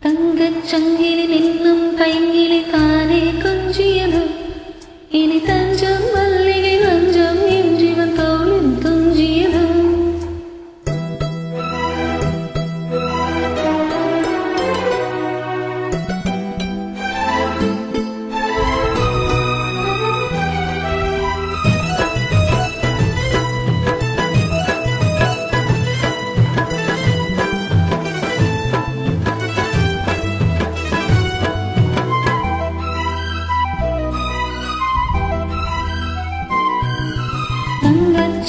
தங்கச் சங்கிலி நின்னும் பைங்கிலி தானே கொஞ்சியது இனி தஞ்சம் மல்லிகை மஞ்சம் என்றிவன் தோளும் துஞ்சியது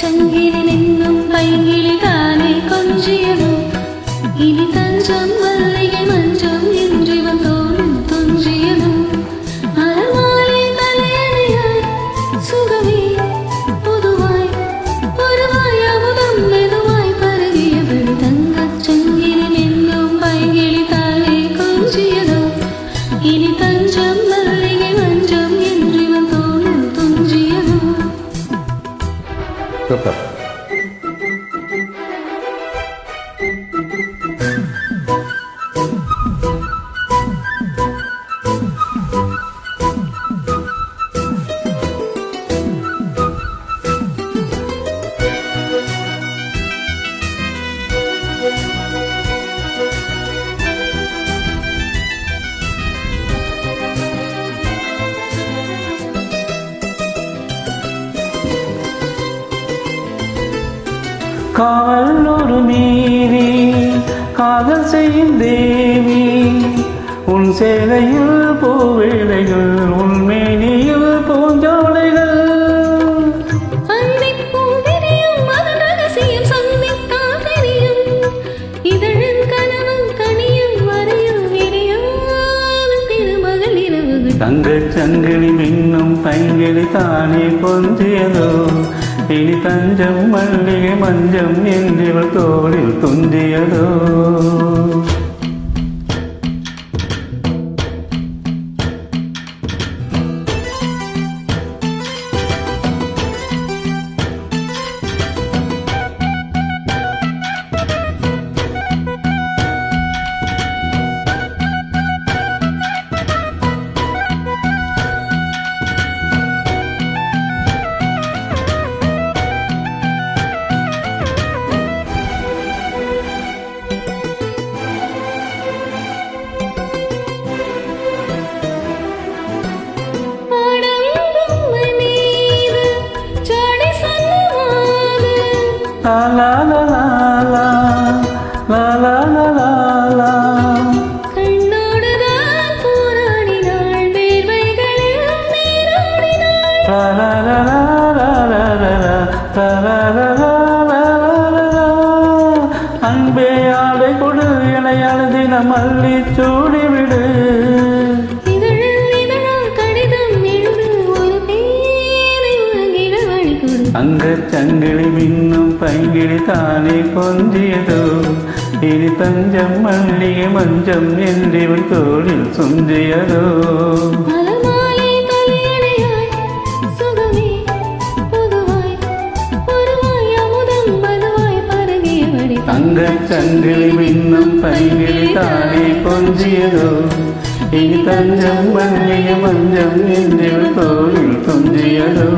சங்கிலி நின்னும் பைங்கிலி தானே கொஞ்சியது இனி தஞ்சம் மல்லிகை மஞ்சம் என்றிவன் தோளும் துஞ்சியது அறமாலை தலையணையாய் சுகமே பொதுவாய் ஒருவாய் அமுதம் மெதுவாய் பருகியது தங்கச் சங்கிலி நின்னும் பைங்கிலி தானே கொஞ்சியது இனி தஞ்சம் மல்லிகை மஞ்சம் என்றிவன் தோளும் துஞ்சியது. Super. காவல் ஒரு மீறி காதல் செய்யும் தேவி உன் சேலையில் பூவேளைகள் உன் மேனியில் பூஞ்சோலைகள் தங்கச் சங்கிலி மின்னும் பைங்கிலி தானே கொஞ்சியதோ இனி தஞ்சம் மல்லிகை மஞ்சம் என்றிவள் தோளில் துஞ்சியதோ. La la la la la la la la la la கண்ணோடுதான் போராடினாள் வேர்வைகளில் நீராடினாள் la la la la la la la la la la la அன்பே ஆடை கொடு என அழுதினம் அள்ளி சூடிவிடு தங்கச் சங்கிலி மின்னும் பைங்கிலி தானே கொஞ்சியதோ இனி தஞ்சம் மல்லிகை மஞ்சம் என்றிவள் தோளில் சுஞ்சியதோ. தங்கச் சங்கிலி மின்னும் பைங்கிலி தானே கொஞ்சியதோ இனி தஞ்சம் மல்லிகை மஞ்சம் என்றிவள் தோளில் சுஞ்சியதோ.